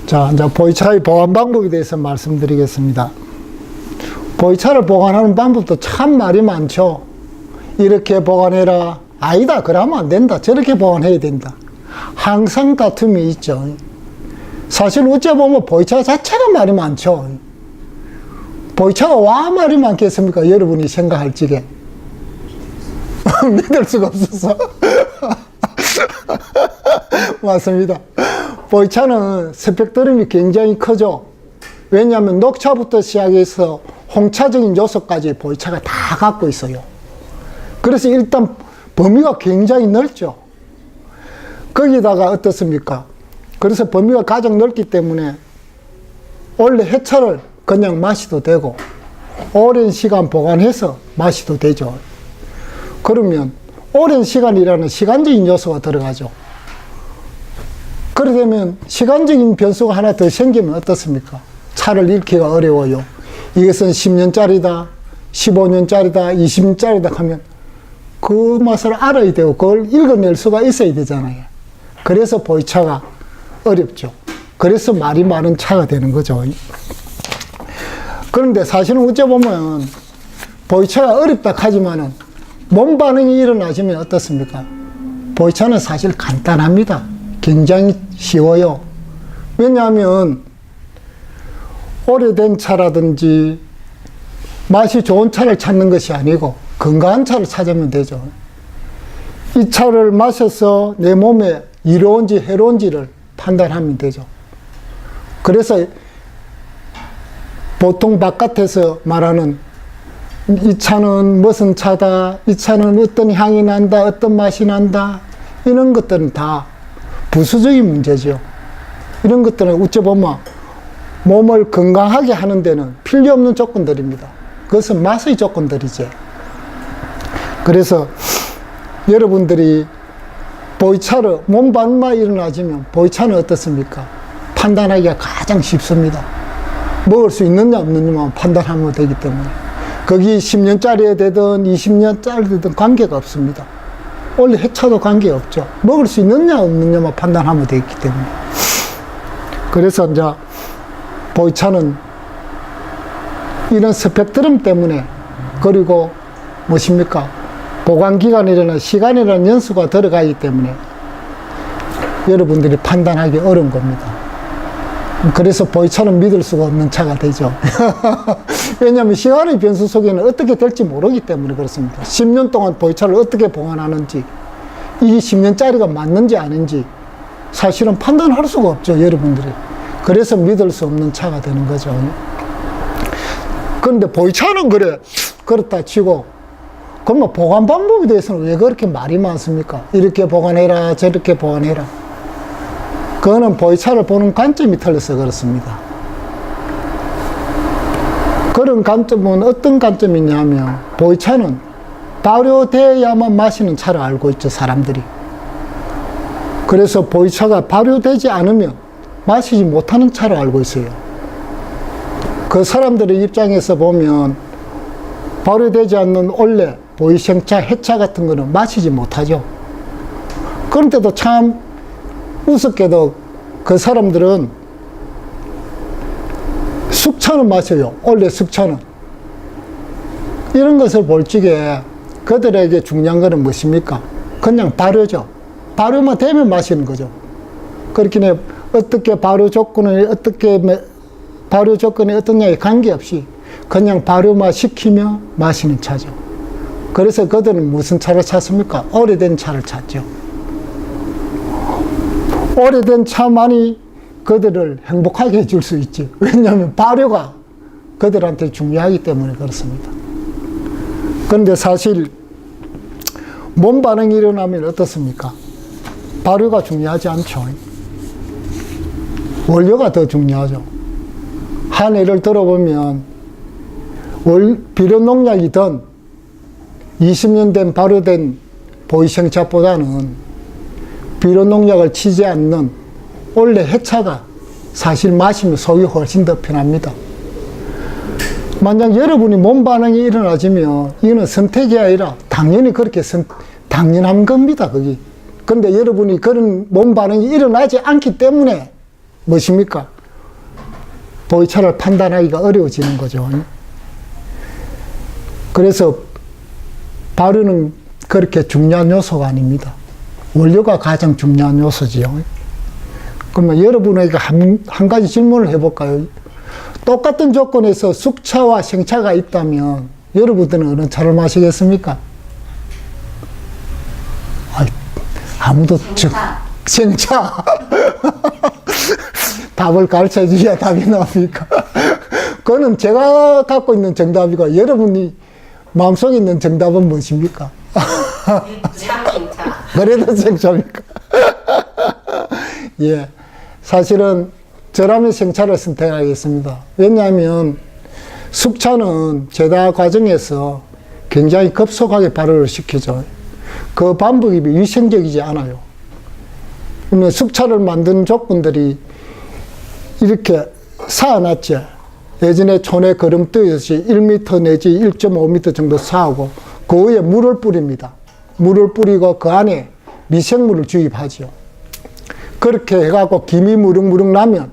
자, 이제 보이차의 보관 방법에 대해서 말씀드리겠습니다. 보이차를 보관하는 방법도 참 말이 많죠. 이렇게 보관해라. 아니다. 그러면 안 된다. 저렇게 보관해야 된다. 항상 다툼이 있죠. 사실 어째 보면 보이차 자체가 말이 많죠. 보이차가 와 말이 많겠습니까? 여러분이 생각할 적에. 믿을 수가 없어서. 맞습니다. 보이차는 스펙트럼이 굉장히 크죠. 왜냐하면 녹차부터 시작해서 홍차적인 요소까지 보이차가 다 갖고 있어요. 그래서 일단 범위가 굉장히 넓죠. 거기다가 어떻습니까? 그래서 범위가 가장 넓기 때문에 원래 해차를 그냥 마셔도 되고 오랜 시간 보관해서 마셔도 되죠. 그러면 오랜 시간이라는 시간적인 요소가 들어가죠. 그렇게 되면 시간적인 변수가 하나 더 생기면 어떻습니까? 차를 잃기가 어려워요. 이것은 10년짜리다, 15년짜리다, 20년짜리다 하면 그 맛을 알아야 되고 그걸 읽어낼 수가 있어야 되잖아요. 그래서 보이차가 어렵죠. 그래서 말이 많은 차가 되는 거죠. 그런데 사실은 어째 보면 보이차가 어렵다 하지만은 몸 반응이 일어나시면 어떻습니까? 보이차는 사실 간단합니다. 굉장히 쉬워요. 왜냐하면 오래된 차라든지 맛이 좋은 차를 찾는 것이 아니고 건강한 차를 찾으면 되죠. 이 차를 마셔서 내 몸에 이로운지 해로운지를 판단하면 되죠. 그래서 보통 바깥에서 말하는 이 차는 무슨 차다, 이 차는 어떤 향이 난다, 어떤 맛이 난다, 이런 것들은 다 부수적인 문제죠. 이런 것들은 어찌 보면 몸을 건강하게 하는 데는 필요 없는 조건들입니다. 그것은 맛의 조건들이죠. 그래서 여러분들이 보이차를 몸 반응만 일어나지면 보이차는 어떻습니까? 판단하기가 가장 쉽습니다. 먹을 수 있느냐 없느냐만 판단하면 되기 때문에 거기 10년짜리 되든 20년짜리 되든 관계가 없습니다. 원래 해차도 관계없죠. 먹을 수 있느냐 없느냐만 판단하면 되기 때문에. 그래서 이제 보이차는 이런 스펙트럼 때문에, 그리고 무엇입니까? 보관기간이라는 시간이라는 연수가 들어가기 때문에 여러분들이 판단하기 어려운 겁니다. 그래서 보이차는 믿을 수가 없는 차가 되죠. 왜냐하면 시간의 변수 속에는 어떻게 될지 모르기 때문에 그렇습니다. 10년 동안 보이차를 어떻게 보관하는지, 이게 10년짜리가 맞는지 아닌지 사실은 판단할 수가 없죠, 여러분들이. 그래서 믿을 수 없는 차가 되는 거죠. 그런데 보이차는 그렇다 치고, 그러면 보관 방법에 대해서는 왜 그렇게 말이 많습니까? 이렇게 보관해라, 저렇게 보관해라. 그거는 보이차를 보는 관점이 틀려서 그렇습니다. 그런 관점은 어떤 관점이냐면, 보이차는 발효되어야만 마시는 차를 알고 있죠, 사람들이. 그래서 보이차가 발효되지 않으면 마시지 못하는 차를 알고 있어요. 그 사람들의 입장에서 보면 발효되지 않는 원래 보이생차, 해차 같은 거는 마시지 못하죠. 그런데도 참 우습게도 그 사람들은 숙차는 마셔요. 원래 숙차는. 이런 것을 볼 적에 그들에게 중요한 것은 무엇입니까? 그냥 발효죠. 발효만 되면 마시는 거죠. 그렇게 어떻게 발효 조건이 어떠냐에 관계없이 그냥 발효만 시키며 마시는 차죠. 그래서 그들은 무슨 차를 찾습니까? 오래된 차를 찾죠. 오래된 차만이 그들을 행복하게 해줄 수 있지. 왜냐하면 발효가 그들한테 중요하기 때문에 그렇습니다. 그런데 사실 몸 반응이 일어나면 어떻습니까? 발효가 중요하지 않죠. 원료가 더 중요하죠. 한 예를 들어보면 비료 농약이든 20년 된 발효된 보이생차보다는 비료 농약을 치지 않는 원래 해차가 사실 마시면 속이 훨씬 더 편합니다. 만약 여러분이 몸 반응이 일어나지면 이거는 선택이 아니라 당연히 그렇게 당연한 겁니다, 거기. 근데 여러분이 그런 몸 반응이 일어나지 않기 때문에 무엇입니까? 보이차를 판단하기가 어려워지는 거죠. 그래서 발효는 그렇게 중요한 요소가 아닙니다. 원료가 가장 중요한 요소지요. 그러면 여러분에게 한 가지 질문을 해볼까요? 똑같은 조건에서 숙차와 생차가 있다면 여러분들은 어느 차를 마시겠습니까? 아무도 생차. 답을 가르쳐 주셔야 답이 나옵니까? 그거는 제가 갖고 있는 정답이고 여러분이 마음속에 있는 정답은 무엇입니까? 그래도 생차입니까? 예. 사실은 저라면 생차를 선택하겠습니다. 왜냐하면 숙차는 제다 과정에서 굉장히 급속하게 발효를 시키죠. 그 방법이 위생적이지 않아요. 그러면 숙차를 만드는 조건들이 이렇게 쌓아놨죠. 예전에 촌에 거름 뜨듯이 1m 내지 1.5m 정도 쌓고 그 위에 물을 뿌립니다. 물을 뿌리고 그 안에 미생물을 주입하죠. 그렇게 해갖고 김이 무릉무릉 나면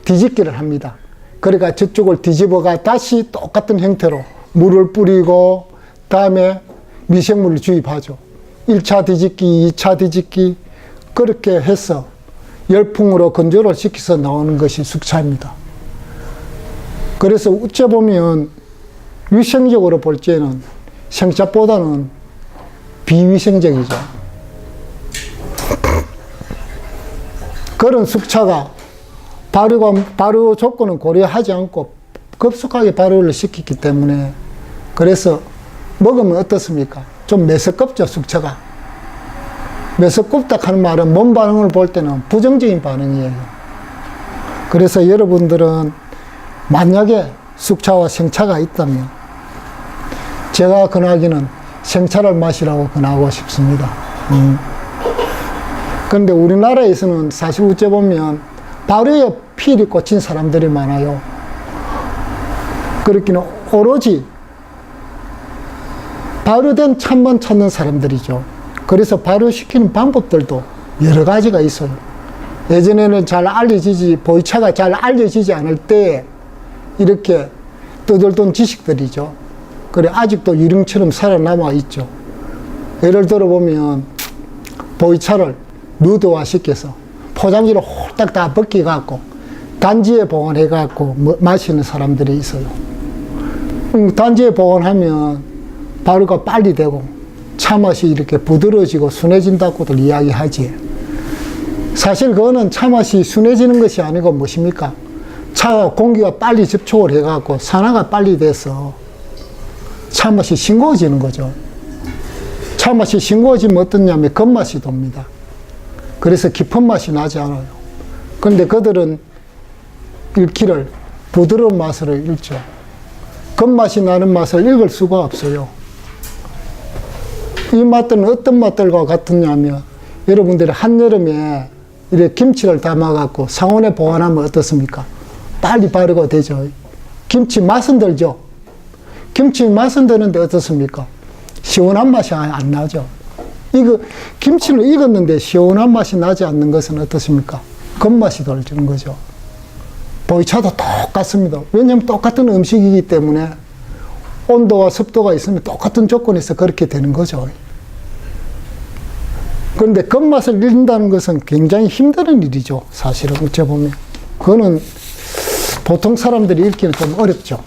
뒤집기를 합니다. 그러니까 저쪽을 뒤집어가 다시 똑같은 형태로 물을 뿌리고 다음에 미생물을 주입하죠. 1차 뒤집기, 2차 뒤집기 그렇게 해서 열풍으로 건조를 시켜서 나오는 것이 숙차입니다. 그래서 어째보면 위생적으로 볼 때는 생차보다는 비위생적이죠. 그런 숙차가 발효 조건은 고려하지 않고 급속하게 발효를 시켰기 때문에 그래서 먹으면 어떻습니까? 좀 매서껍죠, 숙차가. 매서껍다 하는 말은 몸 반응을 볼 때는 부정적인 반응이에요. 그래서 여러분들은 만약에 숙차와 생차가 있다면 제가 권하기는 생차를 마시라고 권하고 싶습니다. 그런데 우리나라에서는 사실 어째보면 발효에 필이 꽂힌 사람들이 많아요. 그렇기는 오로지 발효된 차만 찾는 사람들이죠. 그래서 발효시키는 방법들도 여러 가지가 있어요. 예전에는 잘 알려지지, 보이차가 잘 알려지지 않을 때 이렇게 떠돌던 지식들이죠. 그래, 아직도 유령처럼 살아남아 있죠. 예를 들어 보면, 보이차를 누드화 시켜서 포장지를 홀딱 다 벗겨갖고 단지에 보관해갖고 마시는 사람들이 있어요. 단지에 보관하면 발효가 빨리 되고 차 맛이 이렇게 부드러워지고 순해진다고들 이야기하지. 사실 그거는 차 맛이 순해지는 것이 아니고 무엇입니까? 차와 공기가 빨리 접촉을 해갖고 산화가 빨리 돼서 차 맛이 싱거워지는 거죠. 차 맛이 싱거워지면 어떠냐면 겉맛이 돕니다. 그래서 깊은 맛이 나지 않아요. 그런데 그들은 읽기를 부드러운 맛을 읽죠. 겉맛이 나는 맛을 읽을 수가 없어요. 이 맛들은 어떤 맛들과 같으냐면 여러분들이 한여름에 이렇게 김치를 담아갖고 상온에 보관하면 어떻습니까? 빨리 발효가 되죠. 김치 맛은 들죠. 김치 맛은 드는데 어떻습니까? 시원한 맛이 안 나죠. 김치는 익었는데 시원한 맛이 나지 않는 것은 어떻습니까? 겉맛이 돌지는 거죠. 보이차도 똑같습니다. 왜냐하면 똑같은 음식이기 때문에 온도와 습도가 있으면 똑같은 조건에서 그렇게 되는 거죠. 그런데 겉맛을 잃는다는 것은 굉장히 힘든 일이죠. 사실은 어째보면. 그거는 보통 사람들이 읽기는 좀 어렵죠.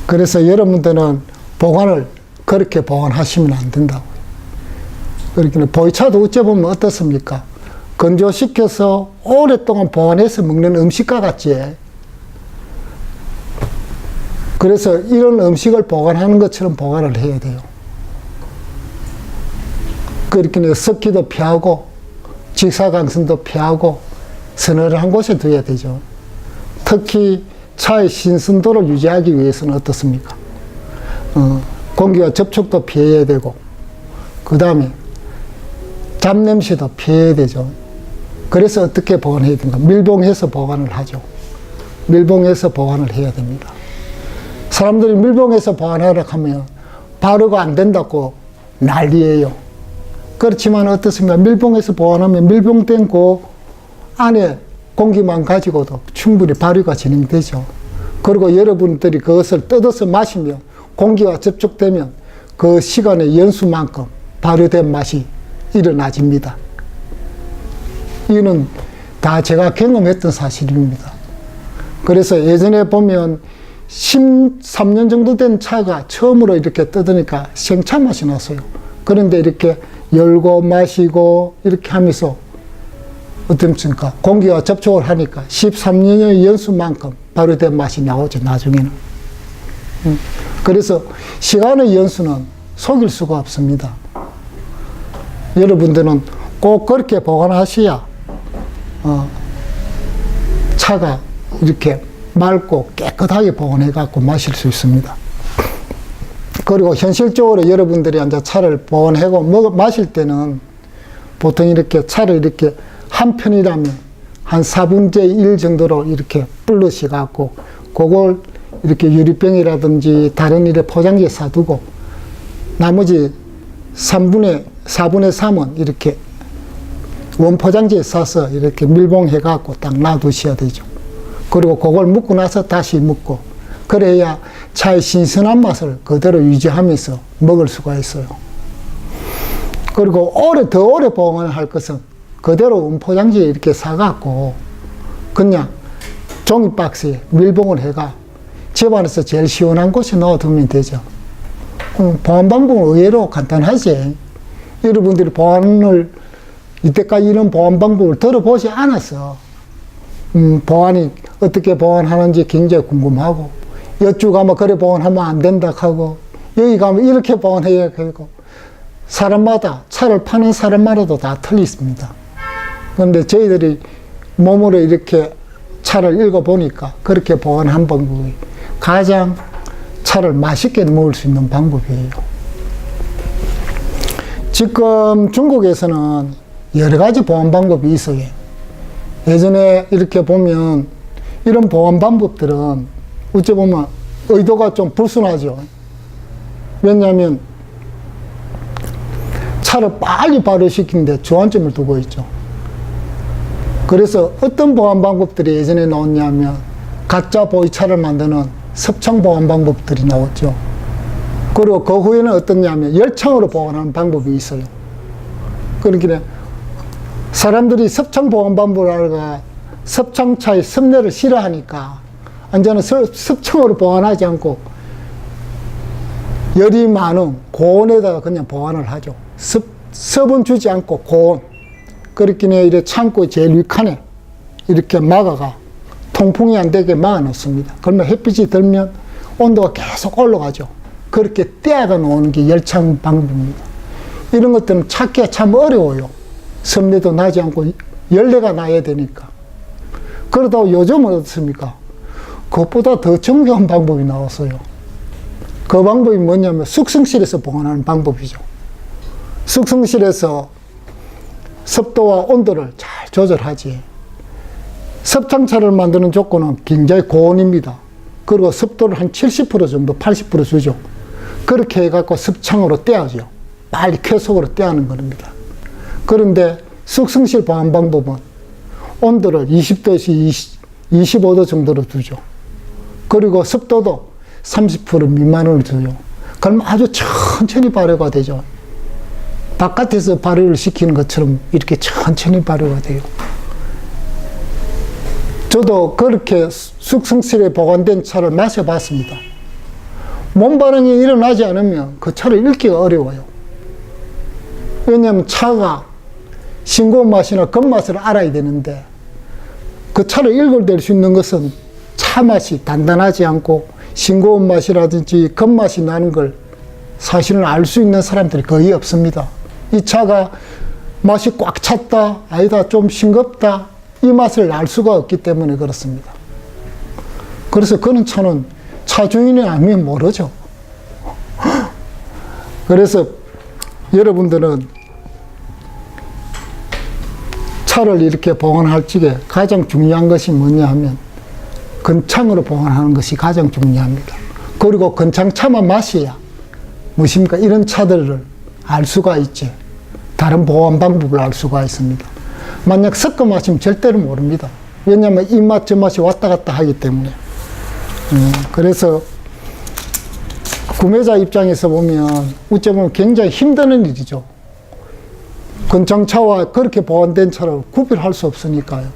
그래서 여러분들은 보관을 그렇게 보관하시면 안 된다고. 그렇기는 보이차도 어째보면 어떻습니까? 건조시켜서 오랫동안 보관해서 먹는 음식과 같지. 그래서 이런 음식을 보관하는 것처럼 보관을 해야 돼요. 그렇게 습기도 피하고 직사광선도 피하고 서늘한 곳에 둬야 되죠. 특히 차의 신선도를 유지하기 위해서는 어떻습니까? 공기와 접촉도 피해야 되고 그 다음에 잡냄새도 피해야 되죠. 그래서 어떻게 보관해야 됩니까? 밀봉해서 보관을 하죠. 밀봉해서 보관을 해야 됩니다. 사람들이 밀봉해서 보관하라 하면 발효가 안 된다고 난리예요. 그렇지만 어떻습니까? 밀봉해서 보관하면 밀봉된 그 안에 공기만 가지고도 충분히 발효가 진행되죠. 그리고 여러분들이 그것을 뜯어서 마시면 공기와 접촉되면 그 시간의 연수만큼 발효된 맛이 일어나집니다. 이는 다 제가 경험했던 사실입니다. 그래서 예전에 보면 13년 정도 된 차가 처음으로 이렇게 뜯으니까 생차 맛이 났어요. 그런데 이렇게 열고 마시고 이렇게 하면서 어떻습니까? 공기와 접촉을 하니까 13년의 연수만큼 발효된 맛이 나오죠, 나중에는. 그래서 시간의 연수는 속일 수가 없습니다. 여러분들은 꼭 그렇게 보관하셔야 차가 이렇게 맑고 깨끗하게 보관해 갖고 마실 수 있습니다. 그리고 현실적으로 여러분들이 이제 차를 보관하고 마실 때는 보통 이렇게 차를 이렇게 한 편이라면 한 4분의 1 정도로 이렇게 불러시 갖고 그걸 이렇게 유리병이라든지 다른 일에 포장지에 싸두고 나머지 4분의 3은 이렇게 원포장지에 싸서 이렇게 밀봉해 갖고 딱 놔두셔야 되죠. 그리고 그걸 먹고 나서 다시 먹고 그래야 차의 신선한 맛을 그대로 유지하면서 먹을 수가 있어요. 그리고 더 오래 보관을 할 것은 그대로 원포장지에 이렇게 싸갖고 그냥 종이박스에 밀봉을 해가 집안에서 제일 시원한 곳에 넣어두면 되죠. 보관 방법은 의외로 간단하지. 여러분들이 보관을 이때까지 이런 보관 방법을 들어보지 않았어. 보관이 어떻게 보관하는지 굉장히 궁금하고 여쭈 가면 그래 보관하면 안 된다 하고 여기 가면 이렇게 보관해야 하고 사람마다 차를 파는 사람마다도 다 틀렸습니다. 그런데 저희들이 몸으로 이렇게 차를 읽어보니까 그렇게 보관한 방법이 가장 차를 맛있게 먹을 수 있는 방법이에요. 지금 중국에서는 여러 가지 보관 방법이 있어요. 예전에 이렇게 보면 이런 보관 방법들은 어찌 보면 의도가 좀 불순하죠. 왜냐하면 차를 빨리 발효시키는데 주안점을 두고 있죠. 그래서 어떤 보관 방법들이 예전에 나왔냐면 가짜 보이차를 만드는 섭창 보관 방법들이 나왔죠. 그리고 그 후에는 어떻냐면 열창으로 보관하는 방법이 있어요. 그러니까 사람들이 섭창 보관 방법을 알고 섭창차의 습내를 싫어하니까 완전히 섭창으로 보관하지 않고 열이 많은 고온에다가 그냥 보관을 하죠. 섭은 주지 않고 고온. 그렇긴 해, 이래 창고에 제일 윗칸에 이렇게 막아가 통풍이 안 되게 막아 놓습니다. 그러면 햇빛이 들면 온도가 계속 올라가죠. 그렇게 떼어가 놓는 게 열창 방법입니다. 이런 것들은 찾기가 참 어려워요. 섭내도 나지 않고 열내가 나야 되니까. 그러다가 요즘은 어떻습니까? 그것보다 더 정교한 방법이 나왔어요. 그 방법이 뭐냐면 숙성실에서 보관하는 방법이죠. 숙성실에서 습도와 온도를 잘 조절하지. 섭창차를 만드는 조건은 굉장히 고온입니다. 그리고 습도를 한 70% 정도, 80% 주죠. 그렇게 해갖고 습창으로 떼야죠. 빨리 쾌속으로 떼하는 겁니다. 그런데 숙성실 보관 방법은 온도를 20도에서 25도 정도로 두죠. 그리고 습도도 30% 미만으로 두죠. 그럼 아주 천천히 발효가 되죠. 바깥에서 발효를 시키는 것처럼 이렇게 천천히 발효가 돼요. 저도 그렇게 숙성실에 보관된 차를 마셔봤습니다. 몸 반응이 일어나지 않으면 그 차를 읽기가 어려워요. 왜냐하면 차가 싱거운 맛이나 겉맛을 알아야 되는데 그 차를 읽어낼 수 있는 것은 차 맛이 단단하지 않고 싱거운 맛이라든지 겉맛이 나는 걸 사실은 알 수 있는 사람들이 거의 없습니다. 이 차가 맛이 꽉 찼다, 아니다, 좀 싱겁다, 이 맛을 알 수가 없기 때문에 그렇습니다. 그래서 그런 차는 차 주인이 아니면 모르죠. 그래서 여러분들은 차를 이렇게 보관할 적에 가장 중요한 것이 뭐냐 하면 건창으로 보관하는 것이 가장 중요합니다. 그리고 건창차만 마셔야 무엇입니까? 이런 차들을 알 수가 있지. 다른 보관 방법을 알 수가 있습니다. 만약 섞어 마시면 절대로 모릅니다. 왜냐하면 이 맛, 저 맛이 왔다 갔다 하기 때문에. 그래서 구매자 입장에서 보면 어찌 보면 굉장히 힘드는 일이죠. 건창차와 그렇게 보관된 차를 구별할 수 없으니까요.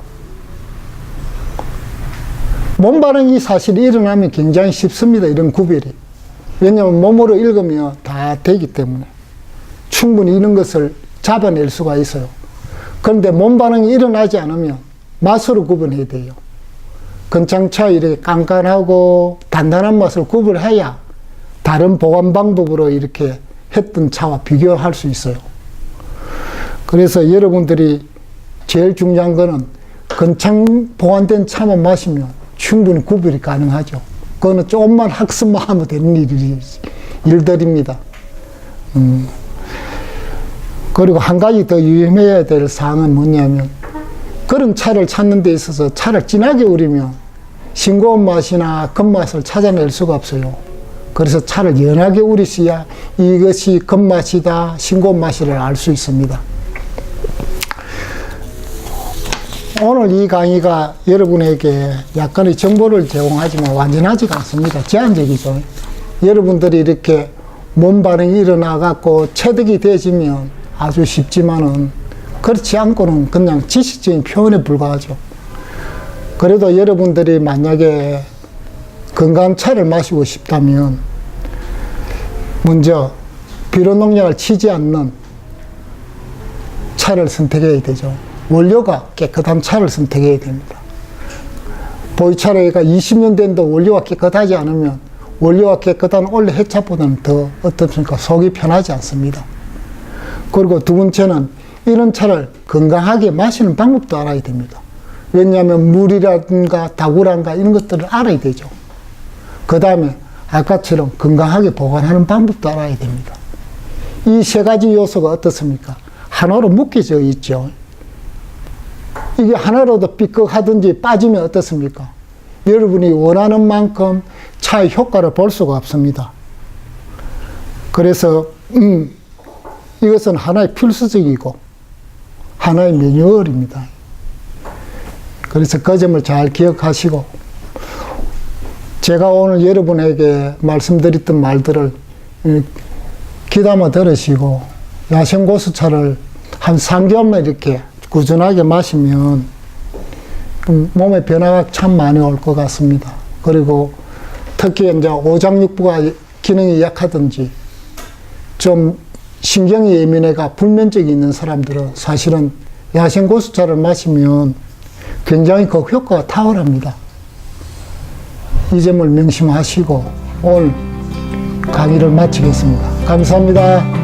몸 반응이 사실 일어나면 굉장히 쉽습니다. 이런 구별이. 왜냐하면 몸으로 읽으면 다 되기 때문에 충분히 이런 것을 잡아낼 수가 있어요. 그런데 몸 반응이 일어나지 않으면 맛으로 구분해야 돼요. 건창차 이렇게 깐깐하고 단단한 맛을 구분해야 다른 보관 방법으로 이렇게 했던 차와 비교할 수 있어요. 그래서 여러분들이 제일 중요한 거는 건창 보관된 차만 마시면 충분히 구별이 가능하죠. 그거는 조금만 학습만 하면 되는 일들입니다. 그리고 한 가지 더 유념해야 될 사항은 뭐냐면, 그런 차를 찾는 데 있어서 차를 진하게 우리면 싱거운 맛이나 겉맛을 찾아낼 수가 없어요. 그래서 차를 연하게 우리셔야 이것이 겉맛이다, 싱거운 맛이를 알 수 있습니다. 오늘 이 강의가 여러분에게 약간의 정보를 제공하지만 완전하지가 않습니다. 제한적이죠. 여러분들이 이렇게 몸 반응이 일어나갖고 체득이 되어지면 아주 쉽지만은 그렇지 않고는 그냥 지식적인 표현에 불과하죠. 그래도 여러분들이 만약에 건강한 차를 마시고 싶다면 먼저 비료농약을 치지 않는 차를 선택해야 되죠. 원료가 깨끗한 차를 선택해야 됩니다. 보이차로가 20년 된도 원료가 깨끗하지 않으면 원료가 깨끗한 원래 해차보다는 더 어떻습니까? 속이 편하지 않습니다. 그리고 두 번째는 이런 차를 건강하게 마시는 방법도 알아야 됩니다. 왜냐하면 물이라든가 다구라든가 이런 것들을 알아야 되죠. 그 다음에 아까처럼 건강하게 보관하는 방법도 알아야 됩니다. 이 세 가지 요소가 어떻습니까? 하나로 묶여져 있죠. 이게 하나로도 삐걱하든지 빠지면 어떻습니까? 여러분이 원하는 만큼 차의 효과를 볼 수가 없습니다. 그래서 이것은 하나의 필수적이고 하나의 매뉴얼입니다. 그래서 그 점을 잘 기억하시고, 제가 오늘 여러분에게 말씀드렸던 말들을 귀담아 들으시고 야생고수차를 한 3개월만 이렇게 꾸준하게 마시면 몸의 변화가 참 많이 올 것 같습니다. 그리고 특히 이제 오장육부가 기능이 약하든지 좀 신경이 예민해가 불면증이 있는 사람들은 사실은 야생고수차를 마시면 굉장히 그 효과가 탁월합니다. 이 점을 명심하시고 오늘 강의를 마치겠습니다. 감사합니다.